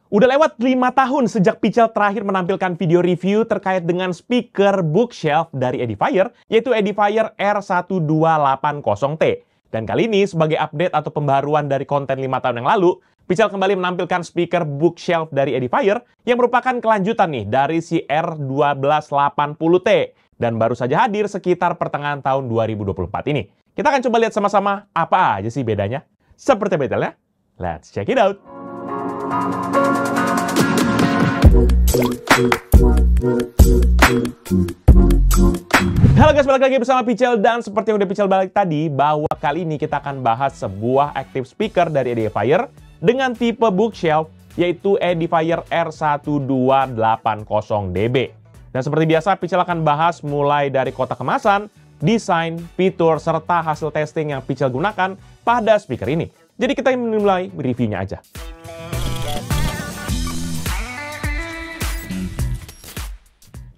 Udah lewat 5 tahun sejak Pichel terakhir menampilkan video review terkait dengan speaker bookshelf dari Edifier, yaitu Edifier R1280T. Dan kali ini, sebagai update atau pembaruan dari konten 5 tahun yang lalu, Pichel kembali menampilkan speaker bookshelf dari Edifier yang merupakan kelanjutan nih dari si R1280T dan baru saja hadir sekitar pertengahan tahun 2024 ini. Kita akan coba lihat sama-sama apa aja sih bedanya. Seperti detailnya, let's check it out. Halo guys, balik lagi bersama Pichel, dan seperti yang udah Pichel balik tadi, bahwa kali ini kita akan bahas sebuah active speaker dari Edifier dengan tipe bookshelf, yaitu Edifier R1280DB. Dan seperti biasa, Pichel akan bahas mulai dari kotak kemasan, desain, fitur, serta hasil testing yang Pichel gunakan pada speaker ini. Jadi kita mulai reviewnya aja.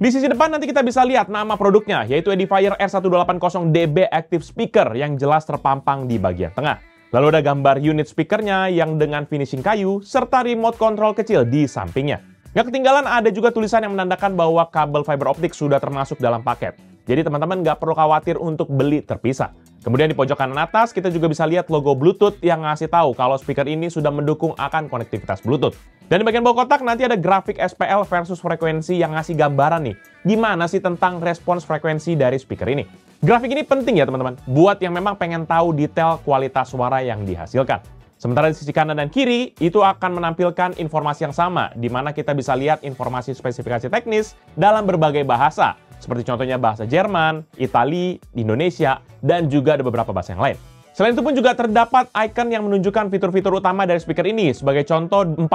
Di sisi depan nanti kita bisa lihat nama produknya, yaitu Edifier R1280DB Active Speaker yang jelas terpampang di bagian tengah. Lalu ada gambar unit speakernya yang dengan finishing kayu, serta remote control kecil di sampingnya. Nggak ketinggalan ada juga tulisan yang menandakan bahwa kabel fiber optik sudah termasuk dalam paket. Jadi teman-teman nggak perlu khawatir untuk beli terpisah. Kemudian di pojok kanan atas kita juga bisa lihat logo Bluetooth yang ngasih tahu kalau speaker ini sudah mendukung akan konektivitas Bluetooth. Dan di bagian bawah kotak nanti ada grafik SPL versus frekuensi yang ngasih gambaran nih. Gimana sih tentang respons frekuensi dari speaker ini. Grafik ini penting ya teman-teman, buat yang memang pengen tahu detail kualitas suara yang dihasilkan. Sementara di sisi kanan dan kiri, itu akan menampilkan informasi yang sama, di mana kita bisa lihat informasi spesifikasi teknis dalam berbagai bahasa, seperti contohnya bahasa Jerman, Itali, Indonesia, dan juga ada beberapa bahasa yang lain. Selain itu pun juga terdapat icon yang menunjukkan fitur-fitur utama dari speaker ini, sebagai contoh 42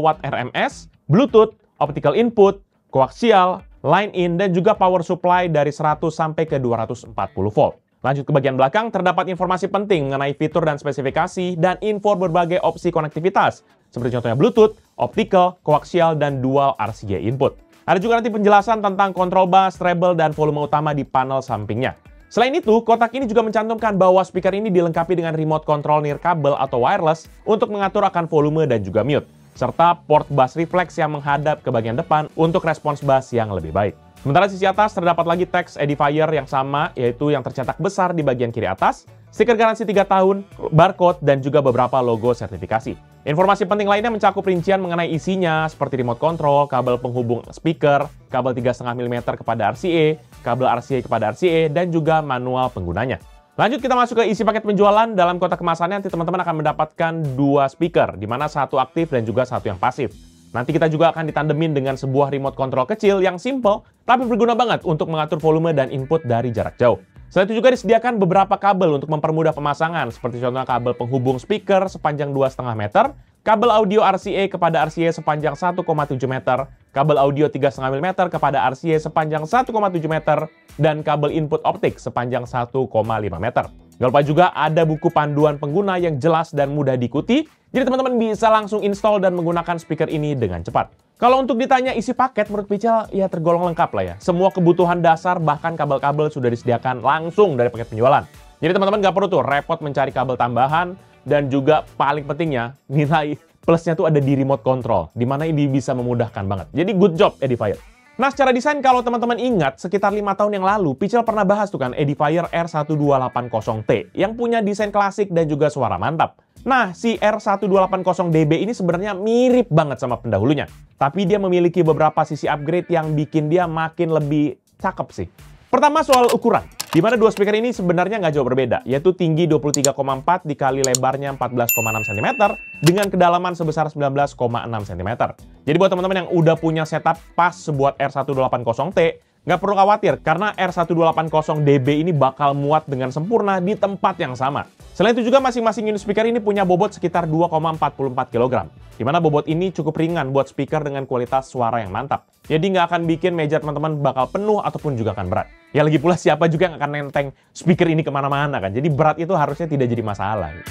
watt RMS, Bluetooth, optical input, koaksial, line in, dan juga power supply dari 100 sampai ke 240 volt. Lanjut ke bagian belakang, terdapat informasi penting mengenai fitur dan spesifikasi dan info berbagai opsi konektivitas, seperti contohnya Bluetooth, optical, koaksial, dan dual RCA input. Ada juga nanti penjelasan tentang kontrol bass, treble, dan volume utama di panel sampingnya. Selain itu, kotak ini juga mencantumkan bahwa speaker ini dilengkapi dengan remote control nirkabel atau wireless untuk mengatur akan volume dan juga mute, serta port bass reflex yang menghadap ke bagian depan untuk respons bass yang lebih baik. Sementara sisi atas terdapat lagi teks Edifier yang sama, yaitu yang tercetak besar di bagian kiri atas, stiker garansi 3 tahun, barcode, dan juga beberapa logo sertifikasi. Informasi penting lainnya mencakup rincian mengenai isinya, seperti remote control, kabel penghubung speaker, kabel 3,5 mm kepada RCA, kabel RCA kepada RCA, dan juga manual penggunanya. Lanjut kita masuk ke isi paket penjualan. Dalam kotak kemasannya nanti teman-teman akan mendapatkan 2 speaker, di mana satu aktif dan juga satu yang pasif. Nanti kita juga akan ditandemin dengan sebuah remote control kecil yang simple, tapi berguna banget untuk mengatur volume dan input dari jarak jauh. Selain itu juga disediakan beberapa kabel untuk mempermudah pemasangan, seperti contohnya kabel penghubung speaker sepanjang 2,5 meter, kabel audio RCA kepada RCA sepanjang 1,7 meter, kabel audio 3,5 mm kepada RCA sepanjang 1,7 meter, dan kabel input optik sepanjang 1,5 meter. Gak lupa juga ada buku panduan pengguna yang jelas dan mudah diikuti, jadi teman-teman bisa langsung install dan menggunakan speaker ini dengan cepat. Kalau untuk ditanya isi paket, menurut Pichel ya tergolong lengkap lah ya. Semua kebutuhan dasar bahkan kabel-kabel sudah disediakan langsung dari paket penjualan. Jadi teman-teman gak perlu tuh repot mencari kabel tambahan, dan juga paling pentingnya nilai plusnya tuh ada di remote control, di mana ini bisa memudahkan banget. Jadi good job Edifier. Nah, secara desain kalau teman-teman ingat, sekitar 5 tahun yang lalu, Pichel pernah bahas tuh kan Edifier R1280T yang punya desain klasik dan juga suara mantap. Nah, si R1280DB ini sebenarnya mirip banget sama pendahulunya. Tapi dia memiliki beberapa sisi upgrade yang bikin dia makin lebih cakep sih. Pertama soal ukuran, di mana dua speaker ini sebenarnya nggak jauh berbeda, yaitu tinggi 23,4 dikali lebarnya 14,6 cm dengan kedalaman sebesar 19,6 cm. Jadi buat teman-teman yang udah punya setup pas sebuat R1280T, nggak perlu khawatir karena R1280DB ini bakal muat dengan sempurna di tempat yang sama. Selain itu juga masing-masing unit speaker ini punya bobot sekitar 2,44 kg, di mana bobot ini cukup ringan buat speaker dengan kualitas suara yang mantap. Jadi nggak akan bikin meja teman-teman bakal penuh ataupun juga akan berat. Ya lagi pula siapa juga yang akan nenteng speaker ini kemana-mana kan. Jadi berat itu harusnya tidak jadi masalah.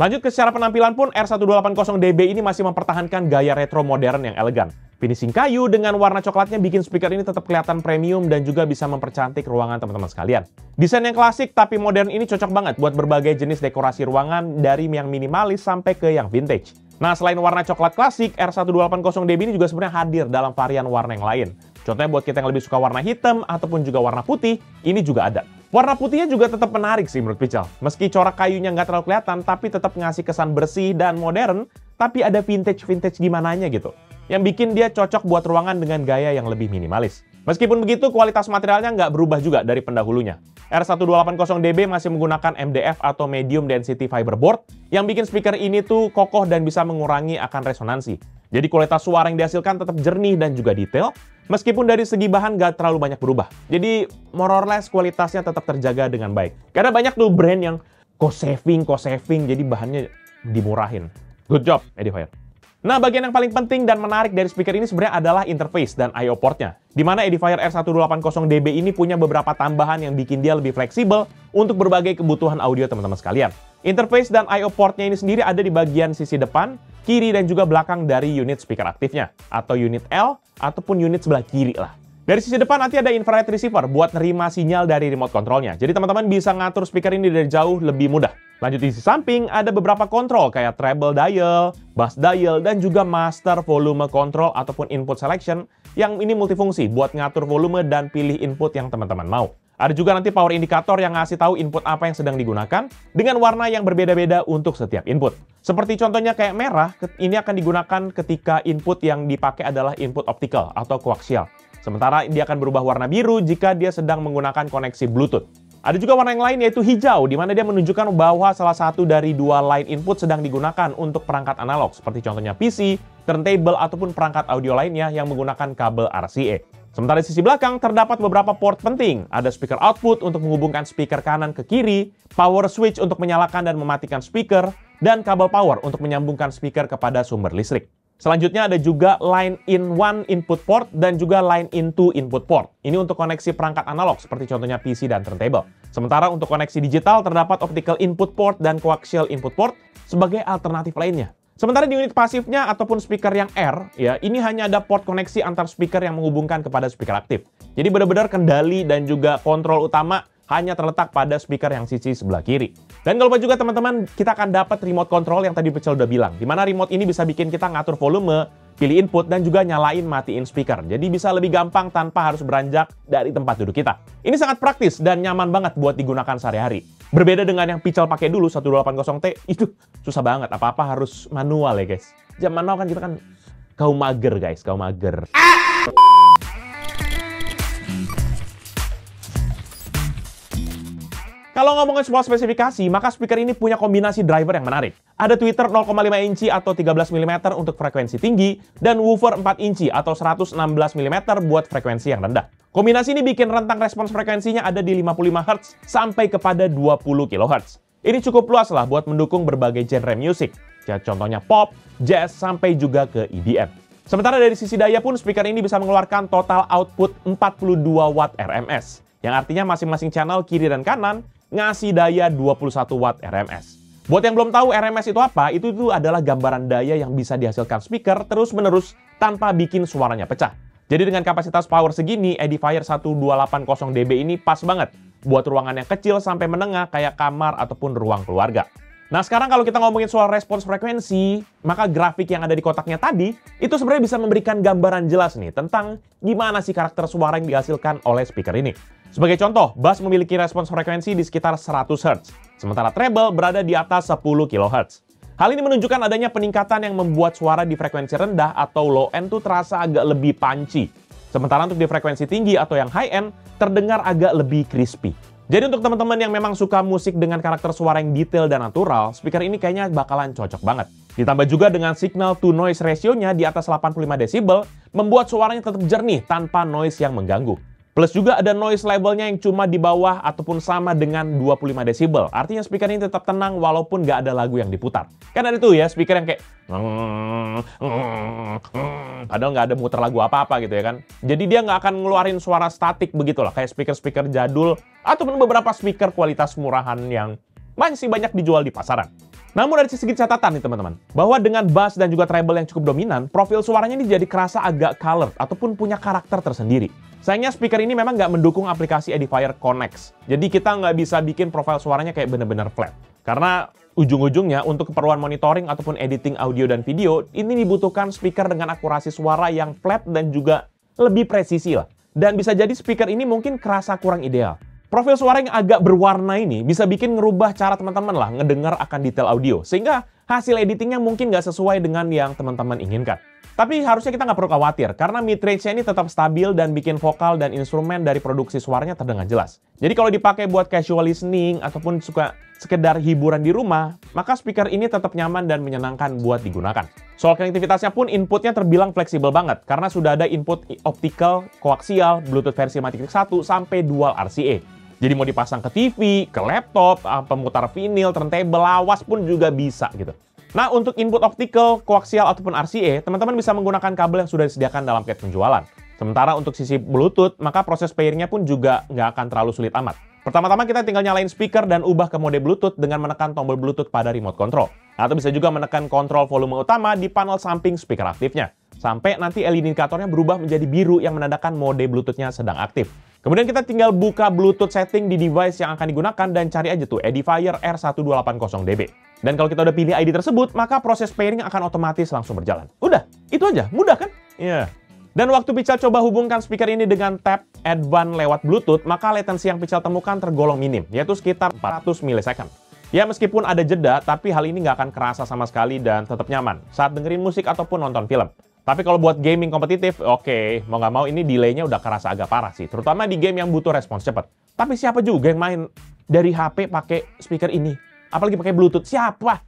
Lanjut ke secara penampilan pun, R1280DB ini masih mempertahankan gaya retro modern yang elegan. Finishing kayu dengan warna coklatnya bikin speaker ini tetap kelihatan premium dan juga bisa mempercantik ruangan teman-teman sekalian. Desain yang klasik tapi modern ini cocok banget buat berbagai jenis dekorasi ruangan dari yang minimalis sampai ke yang vintage. Nah, selain warna coklat klasik, R1280DB ini juga sebenarnya hadir dalam varian warna yang lain. Contohnya buat kita yang lebih suka warna hitam ataupun juga warna putih, ini juga ada. Warna putihnya juga tetap menarik sih menurut Pichel. Meski corak kayunya nggak terlalu kelihatan, tapi tetap ngasih kesan bersih dan modern, tapi ada vintage-vintage gimananya gitu. Yang bikin dia cocok buat ruangan dengan gaya yang lebih minimalis. Meskipun begitu, kualitas materialnya nggak berubah juga dari pendahulunya. R1280DB masih menggunakan MDF atau Medium Density Fiberboard yang bikin speaker ini tuh kokoh dan bisa mengurangi akan resonansi. Jadi kualitas suara yang dihasilkan tetap jernih dan juga detail, meskipun dari segi bahan nggak terlalu banyak berubah. Jadi more or less kualitasnya tetap terjaga dengan baik. Karena banyak tuh brand yang cost saving, jadi bahannya dimurahin. Good job, Edifier. Nah, bagian yang paling penting dan menarik dari speaker ini sebenarnya adalah interface dan I/O portnya. Di mana Edifier R1280DB ini punya beberapa tambahan yang bikin dia lebih fleksibel untuk berbagai kebutuhan audio teman-teman sekalian. Interface dan I/O portnya ini sendiri ada di bagian sisi depan, kiri, dan juga belakang dari unit speaker aktifnya, atau unit L, ataupun unit sebelah kiri lah. Dari sisi depan nanti ada infrared receiver buat nerima sinyal dari remote controlnya. Jadi teman-teman bisa ngatur speaker ini dari jauh lebih mudah. Lanjut di sisi samping ada beberapa kontrol kayak treble dial, bass dial, dan juga master volume control ataupun input selection yang ini multifungsi buat ngatur volume dan pilih input yang teman-teman mau. Ada juga nanti power indicator yang ngasih tahu input apa yang sedang digunakan dengan warna yang berbeda-beda untuk setiap input. Seperti contohnya kayak merah, ini akan digunakan ketika input yang dipakai adalah input optical atau koaksial. Sementara dia akan berubah warna biru jika dia sedang menggunakan koneksi Bluetooth. Ada juga warna yang lain yaitu hijau, di mana dia menunjukkan bahwa salah satu dari dua line input sedang digunakan untuk perangkat analog, seperti contohnya PC, turntable, ataupun perangkat audio lainnya yang menggunakan kabel RCA. Sementara di sisi belakang terdapat beberapa port penting. Ada speaker output untuk menghubungkan speaker kanan ke kiri, power switch untuk menyalakan dan mematikan speaker, dan kabel power untuk menyambungkan speaker kepada sumber listrik. Selanjutnya ada juga line in one input port dan juga line in two input port. Ini untuk koneksi perangkat analog seperti contohnya PC dan turntable. Sementara untuk koneksi digital terdapat optical input port dan coaxial input port sebagai alternatif lainnya. Sementara di unit pasifnya ataupun speaker yang R, ya ini hanya ada port koneksi antar speaker yang menghubungkan kepada speaker aktif. Jadi benar-benar kendali dan juga kontrol utama hanya terletak pada speaker yang sisi sebelah kiri. Dan kalau lupa juga teman-teman, kita akan dapat remote control yang tadi Pichel udah bilang. Di mana remote ini bisa bikin kita ngatur volume, pilih input, dan juga nyalain matiin speaker. Jadi bisa lebih gampang tanpa harus beranjak dari tempat duduk kita. Ini sangat praktis dan nyaman banget buat digunakan sehari-hari. Berbeda dengan yang Pichel pakai dulu 1280T, itu susah banget. Apa-apa harus manual ya guys. Zaman now kan kita kan kaum mager guys, kaum mager. Kalau ngomongin soal spesifikasi, maka speaker ini punya kombinasi driver yang menarik. Ada tweeter 0,5 inci atau 13 mm untuk frekuensi tinggi, dan woofer 4 inci atau 116 mm buat frekuensi yang rendah. Kombinasi ini bikin rentang respons frekuensinya ada di 55 Hz sampai kepada 20 kHz. Ini cukup luas lah buat mendukung berbagai genre musik. Contohnya pop, jazz, sampai juga ke EDM. Sementara dari sisi daya pun, speaker ini bisa mengeluarkan total output 42 Watt RMS. Yang artinya masing-masing channel kiri dan kanan ngasih daya 21 Watt RMS. Buat yang belum tahu RMS itu apa, itu adalah gambaran daya yang bisa dihasilkan speaker terus-menerus tanpa bikin suaranya pecah. Jadi dengan kapasitas power segini, Edifier 1280DB ini pas banget buat ruangan yang kecil sampai menengah kayak kamar ataupun ruang keluarga. Nah sekarang kalau kita ngomongin soal respons frekuensi, maka grafik yang ada di kotaknya tadi, itu sebenarnya bisa memberikan gambaran jelas nih tentang gimana sih karakter suara yang dihasilkan oleh speaker ini. Sebagai contoh, bass memiliki respons frekuensi di sekitar 100 Hz, sementara treble berada di atas 10 kHz. Hal ini menunjukkan adanya peningkatan yang membuat suara di frekuensi rendah atau low end tuh terasa agak lebih punchy. Sementara untuk di frekuensi tinggi atau yang high end, terdengar agak lebih crispy. Jadi untuk teman-teman yang memang suka musik dengan karakter suara yang detail dan natural, speaker ini kayaknya bakalan cocok banget. Ditambah juga dengan signal to noise ratio-nya di atas 85 desibel, membuat suaranya tetap jernih tanpa noise yang mengganggu. Plus juga ada noise levelnya yang cuma di bawah ataupun sama dengan 25 desibel. Artinya speaker ini tetap tenang walaupun nggak ada lagu yang diputar. Kan ada tuh ya speaker yang kayak padahal nggak ada muter lagu apa-apa gitu ya kan. Jadi dia nggak akan ngeluarin suara statik begitulah kayak speaker-speaker jadul ataupun beberapa speaker kualitas murahan yang masih banyak dijual di pasaran. Namun dari segi catatan nih teman-teman, bahwa dengan bass dan juga treble yang cukup dominan, profil suaranya ini jadi kerasa agak colored ataupun punya karakter tersendiri. Sayangnya speaker ini memang nggak mendukung aplikasi Edifier Connect. Jadi kita nggak bisa bikin profil suaranya kayak bener-bener flat. Karena ujung-ujungnya untuk keperluan monitoring ataupun editing audio dan video, ini dibutuhkan speaker dengan akurasi suara yang flat dan juga lebih presisi lah. Dan bisa jadi speaker ini mungkin kerasa kurang ideal. Profil suara yang agak berwarna ini bisa bikin ngerubah cara teman-teman lah ngedengar akan detail audio. Sehingga hasil editingnya mungkin nggak sesuai dengan yang teman-teman inginkan. Tapi harusnya kita nggak perlu khawatir, karena mid-range-nya ini tetap stabil dan bikin vokal dan instrumen dari produksi suaranya terdengar jelas. Jadi kalau dipakai buat casual listening ataupun suka sekedar hiburan di rumah, maka speaker ini tetap nyaman dan menyenangkan buat digunakan. Soal konektivitasnya pun inputnya terbilang fleksibel banget, karena sudah ada input optical, koaksial, Bluetooth versi 5.1 sampai dual RCA. Jadi mau dipasang ke TV, ke laptop, pemutar vinil, turntable, lawas pun juga bisa gitu. Nah, untuk input optical, koaksial, ataupun RCA, teman-teman bisa menggunakan kabel yang sudah disediakan dalam paket penjualan. Sementara untuk sisi Bluetooth, maka proses pairing-nya pun juga nggak akan terlalu sulit amat. Pertama-tama kita tinggal nyalain speaker dan ubah ke mode Bluetooth dengan menekan tombol Bluetooth pada remote control. Atau bisa juga menekan kontrol volume utama di panel samping speaker aktifnya. Sampai nanti LED indikatornya berubah menjadi biru yang menandakan mode Bluetooth-nya sedang aktif. Kemudian kita tinggal buka Bluetooth setting di device yang akan digunakan dan cari aja tuh Edifier R1280DB. Dan kalau kita udah pilih ID tersebut, maka proses pairing akan otomatis langsung berjalan. Udah, itu aja. Mudah kan? Iya. Dan waktu Pichal coba hubungkan speaker ini dengan tab Advanced lewat Bluetooth, maka latensi yang Pichal temukan tergolong minim, yaitu sekitar 400 millisecond. Ya, meskipun ada jeda, tapi hal ini nggak akan kerasa sama sekali dan tetap nyaman saat dengerin musik ataupun nonton film. Tapi kalau buat gaming kompetitif, oke, mau nggak mau ini delay-nya udah kerasa agak parah sih. Terutama di game yang butuh respons cepat. Tapi siapa juga yang main dari HP pakai speaker ini? Apalagi pakai Bluetooth, siapa?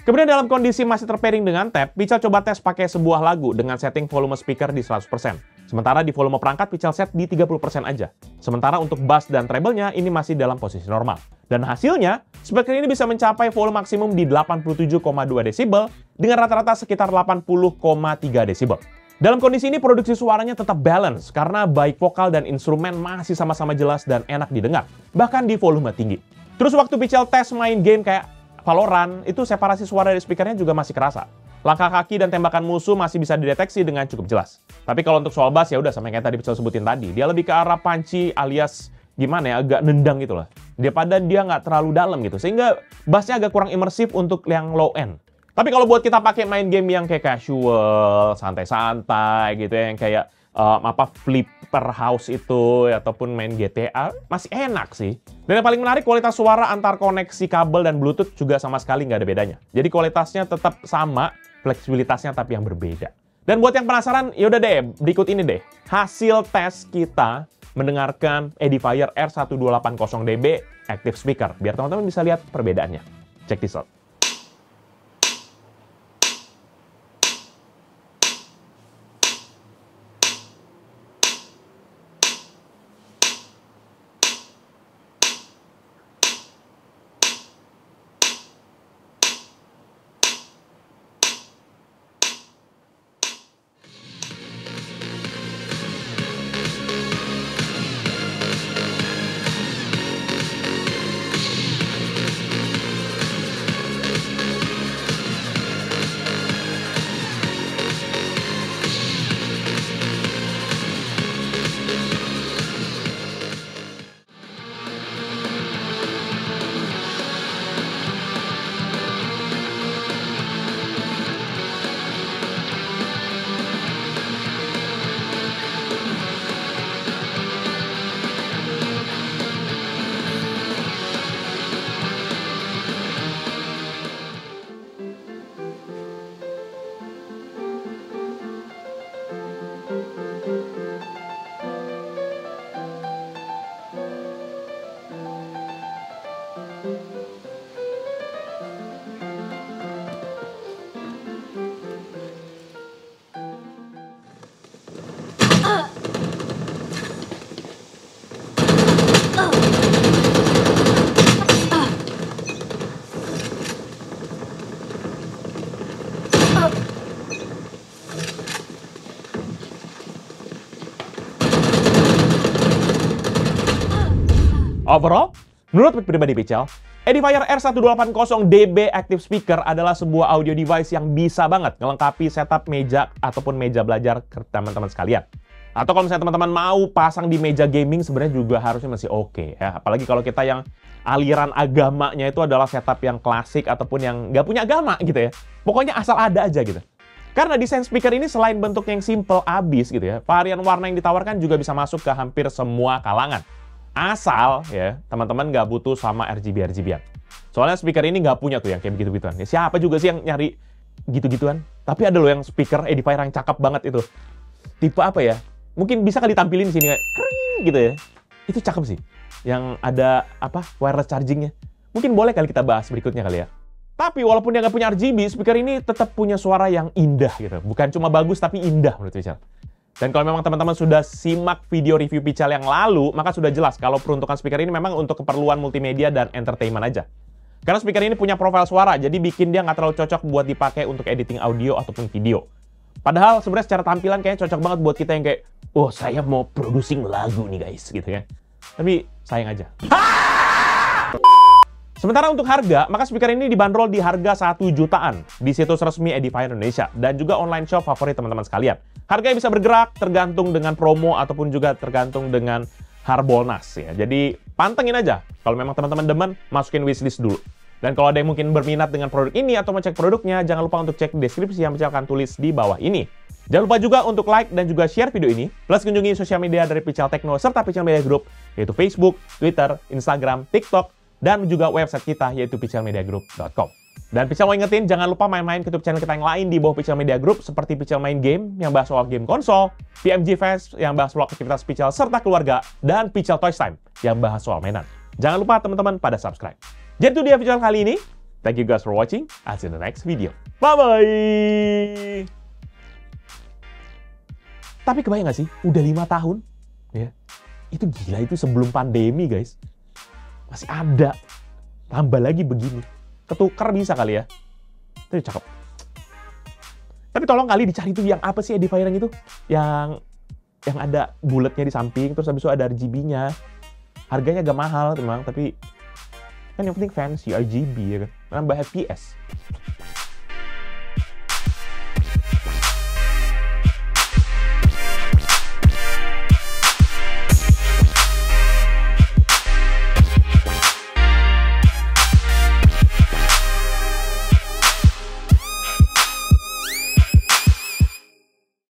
Kemudian dalam kondisi masih terpairing dengan tab, Pichal coba tes pakai sebuah lagu dengan setting volume speaker di 100%. Sementara di volume perangkat Pichal set di 30% aja. Sementara untuk bass dan treble-nya ini masih dalam posisi normal. Dan hasilnya, speaker ini bisa mencapai volume maksimum di 87,2 desibel dengan rata-rata sekitar 80,3 desibel. Dalam kondisi ini produksi suaranya tetap balance karena baik vokal dan instrumen masih sama-sama jelas dan enak didengar, bahkan di volume tinggi. Terus waktu Pichal tes main game kayak Valorant, itu separasi suara dari speakernya juga masih kerasa. Langkah kaki dan tembakan musuh masih bisa dideteksi dengan cukup jelas. Tapi kalau untuk soal bass ya udah sama yang kayak tadi Pichal sebutin tadi, dia lebih ke arah punchy alias gimana ya, agak nendang gitu lah. Daripada dia nggak terlalu dalam gitu, sehingga bassnya agak kurang imersif untuk yang low end. Tapi kalau buat kita pakai main game yang kayak casual, santai-santai gitu ya, yang kayak flipper house itu, ataupun main GTA, masih enak sih. Dan yang paling menarik, kualitas suara antar koneksi kabel dan Bluetooth juga sama sekali nggak ada bedanya. Jadi kualitasnya tetap sama, fleksibilitasnya tapi yang berbeda. Dan buat yang penasaran, yaudah deh, berikut ini deh. Hasil tes kita mendengarkan Edifier R1280DB Active Speaker. Biar teman-teman bisa lihat perbedaannya. Check this out. Overall, menurut pribadi Pichal, Edifier R1280DB Active Speaker adalah sebuah audio device yang bisa banget ngelengkapi setup meja ataupun meja belajar ke teman-teman sekalian. Atau kalau misalnya teman-teman mau pasang di meja gaming, sebenarnya juga harusnya masih oke ya. Apalagi kalau kita yang aliran agamanya itu adalah setup yang klasik ataupun yang nggak punya agama gitu ya. Pokoknya asal ada aja gitu. Karena desain speaker ini selain bentuknya yang simple abis gitu ya, varian warna yang ditawarkan juga bisa masuk ke hampir semua kalangan. Asal ya, teman-teman nggak butuh sama RGB-RGB-an. Soalnya speaker ini nggak punya tuh yang kayak begitu-begituan. Ya, siapa juga sih yang nyari gitu-gituan? Tapi ada loh yang speaker Edifier yang cakep banget itu. Tipe apa ya? Mungkin bisa kali ditampilin di sini kayak kering gitu ya. Itu cakep sih. Yang ada apa? Wireless chargingnya. Mungkin boleh kali kita bahas berikutnya kali ya. Tapi walaupun dia nggak punya RGB, speaker ini tetap punya suara yang indah gitu. Bukan cuma bagus tapi indah menurut Pichel. Dan kalau memang teman-teman sudah simak video review Pichel yang lalu, maka sudah jelas kalau peruntukan speaker ini memang untuk keperluan multimedia dan entertainment aja. Karena speaker ini punya profil suara, jadi bikin dia nggak terlalu cocok buat dipakai untuk editing audio ataupun video. Padahal sebenarnya secara tampilan kayaknya cocok banget buat kita yang kayak, oh saya mau producing lagu nih guys, gitu ya. Tapi sayang aja. Sementara untuk harga, maka speaker ini dibanderol di harga 1 jutaan di situs resmi Edifier Indonesia dan juga online shop favorit teman-teman sekalian. Harganya bisa bergerak tergantung dengan promo ataupun juga tergantung dengan Harbolnas ya. Jadi pantengin aja. Kalau memang teman-teman demen, masukin wishlist dulu. Dan kalau ada yang mungkin berminat dengan produk ini atau mau cek produknya, jangan lupa untuk cek deskripsi yang Pichel akan tulis di bawah ini. Jangan lupa juga untuk like dan juga share video ini, plus kunjungi sosial media dari Pichel Tekno serta Pichel Media Group, yaitu Facebook, Twitter, Instagram, TikTok, dan juga website kita yaitu pichelmediagroup.com. Dan Pichel mau ingetin, jangan lupa main-main ke YouTube channel kita yang lain di bawah Pichel Media Group seperti Pichel Main Game yang bahas soal game konsol, PMG Fest yang bahas soal aktivitas Pichel serta keluarga, dan Pichel Toys Time yang bahas soal mainan. Jangan lupa teman-teman pada subscribe. Jadi itu dia Pichel kali ini. Thank you guys for watching. I'll see you in the next video. Bye-bye! Tapi kebayang nggak sih? Udah 5 tahun. Ya. Itu gila, itu sebelum pandemi guys. Masih ada. Tambah lagi begini. Ketukar bisa kali ya. Itu cakep. Tapi tolong kali dicari itu yang apa sih Edifier yang itu? Yang ada bulatnya di samping, terus habis itu ada RGB-nya. Harganya agak mahal memang, tapi kan yang penting fancy RGB ya kan. Nambah FPS.